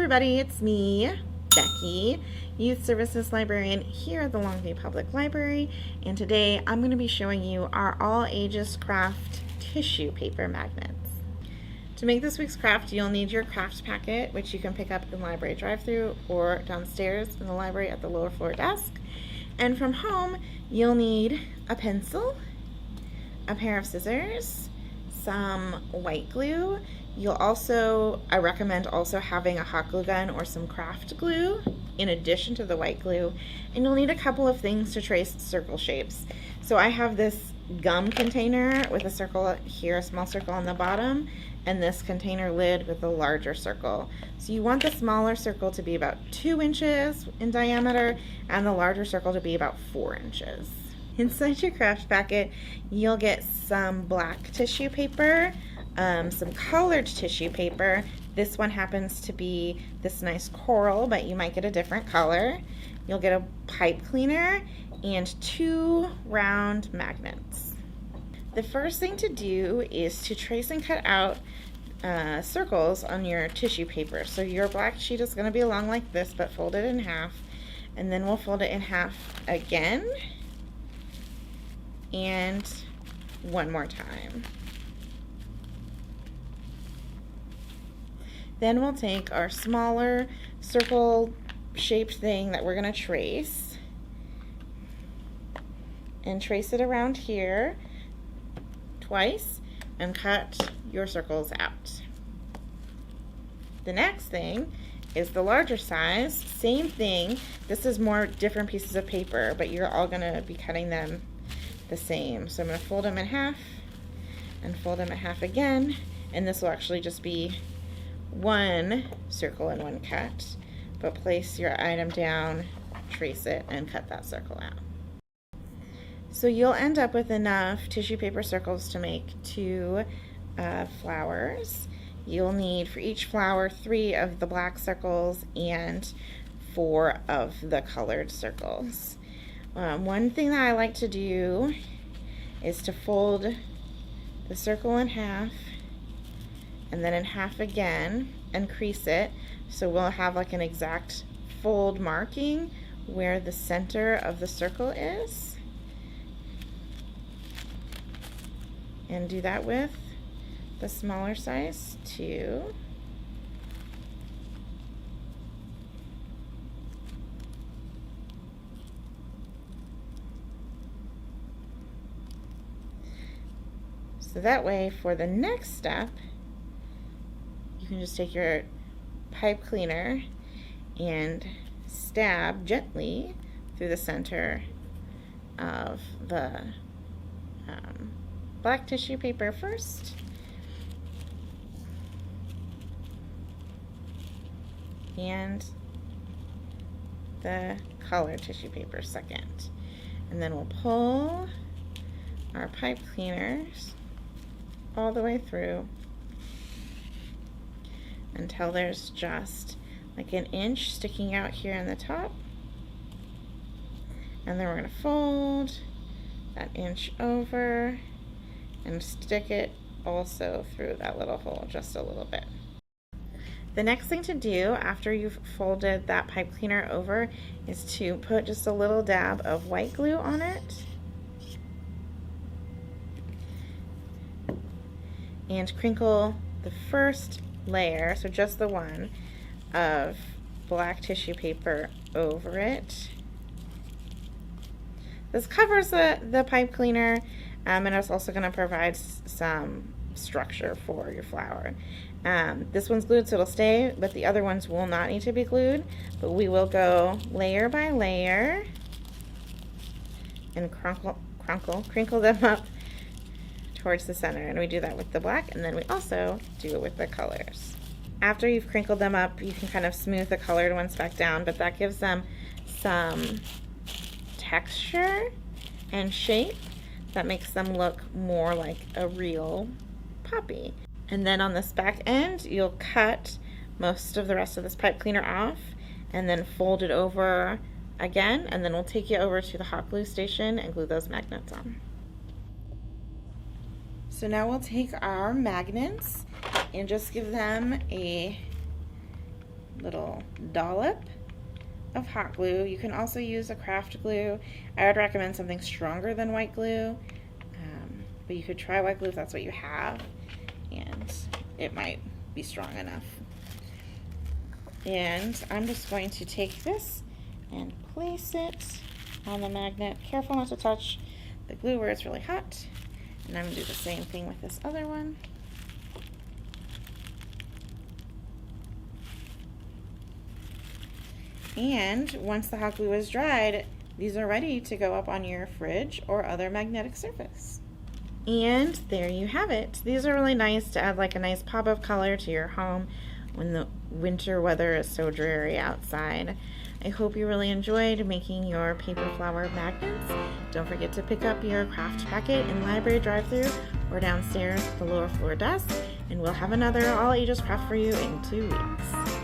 everybody, it's me, Becky, Youth Services Librarian here at the Longview Public Library, and today I'm going to be showing you our all ages craft tissue paper magnets. To make this week's craft, you'll need your craft packet, which you can pick up in the library drive-thru or downstairs in the library at the lower floor desk. And from home, you'll need a pencil, a pair of scissors, some white glue. I recommend also having a hot glue gun or some craft glue in addition to the white glue. And you'll need a couple of things to trace circle shapes. So I have this gum container with a circle here, a small circle on the bottom, and this container lid with a larger circle. So you want the smaller circle to be about 2 inches in diameter and the larger circle to be about 4 inches. Inside your craft packet, you'll get some black tissue paper, some colored tissue paper. This one happens to be this nice coral, but you might get a different color. You'll get a pipe cleaner and 2 round magnets. The first thing to do is to trace and cut out circles on your tissue paper. So your black sheet is going to be along like this, but fold it in half, and then we'll fold it in half again and one more time. Then we'll take our smaller circle shaped thing that we're going to trace and trace it around here twice and cut your circles out. The next thing is the larger size. Same thing. This is more different pieces of paper, but you're all going to be cutting them the same. So I'm going to fold them in half and fold them in half again, and this will actually just be one circle and one cut, but place your item down, trace it, and cut that circle out. So you'll end up with enough tissue paper circles to make 2 flowers. You'll need for each flower 3 of the black circles and 4 of the colored circles. One thing that I like to do is to fold the circle in half and then in half again and crease it, so we'll have like an exact fold marking where the center of the circle is. And do that with the smaller size too. So that way, for the next step, you can just take your pipe cleaner and stab gently through the center of the black tissue paper first, and the colored tissue paper second. And then we'll pull our pipe cleaners all the way through until there's just like an inch sticking out here in the top. And then we're going to fold that inch over and stick it also through that little hole just a little bit. The next thing to do after you've folded that pipe cleaner over is to put just a little dab of white glue on it and crinkle the first layer, so just the one, of black tissue paper over it. This covers the pipe cleaner, and it's also going to provide some structure for your flower. This one's glued, so it'll stay, but the other ones will not need to be glued. But we will go layer by layer and crinkle them up towards the center, and we do that with the black, and then we also do it with the colors. After you've crinkled them up, you can kind of smooth the colored ones back down, but that gives them some texture and shape that makes them look more like a real poppy. And then on this back end, you'll cut most of the rest of this pipe cleaner off and then fold it over again, and then we'll take you over to the hot glue station and glue those magnets on. So now we'll take our magnets and just give them a little dollop of hot glue. You can also use a craft glue. I would recommend something stronger than white glue, but you could try white glue if that's what you have, and it might be strong enough. And I'm just going to take this and place it on the magnet. Careful not to touch the glue where it's really hot. And I'm going to do the same thing with this other one. And once the hot glue is dried, these are ready to go up on your fridge or other magnetic surface. And there you have it. These are really nice to add like a nice pop of color to your home when the winter weather is so dreary outside. I hope you really enjoyed making your paper flower magnets. Don't forget to pick up your craft packet in library drive-thru or downstairs at the lower floor desk, and we'll have another all ages craft for you in 2 weeks.